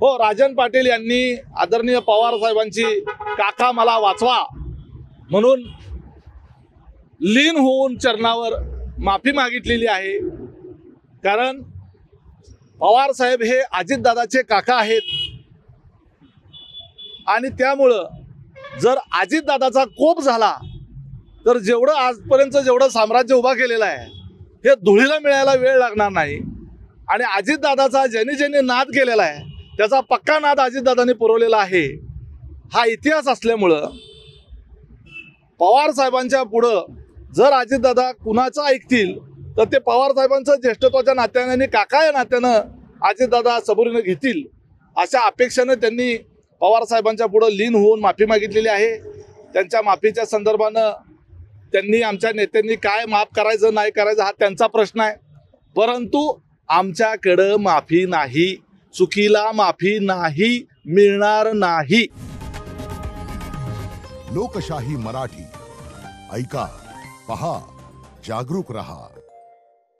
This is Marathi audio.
हो, राजन पाटील यांनी आदरणीय पवार साहेबांची काका मला वाचवा म्हणून लीन होऊन चरणावर माफी मागितलेली आहे। कारण पवार साहेब हे अजितदादाचे काका आहेत आणि त्यामुळं जर अजितदादाचा कोप झाला तर जेवढं आजपर्यंत जेवढं साम्राज्य उभा केलेलं आहे हे धुळीला मिळायला वेळ लागणार नाही। आणि अजितदादाचा ज्यांनी ज्यांनी नाद केलेला आहे त्याचा पक्का नाद अजितदादांनी पुरवलेला आहे। हा इतिहास असल्यामुळं पवार साहेबांच्या पुढं जर अजितदादा कुणाचं ऐकतील तर ते पवार साहेबांचं ज्येष्ठत्वाच्या नात्याने आणि काका या नात्यानं अजितदादा सबुरीनं घेतील अशा अपेक्षेनं त्यांनी पवार साहेबांच्या पुढं लीन होऊन माफी मागितलेली आहे। त्यांच्या माफीच्या संदर्भानं त्यांनी आमच्या नेत्यांनी काय माफ करायचं नाही करायचं हा त्यांचा प्रश्न आहे, परंतु आमच्याकडं माफी नाही, चुकीला माफी नाही मिळणार नाही। लोकशाही मराठी ऐका, पहा, जागरूक रहा।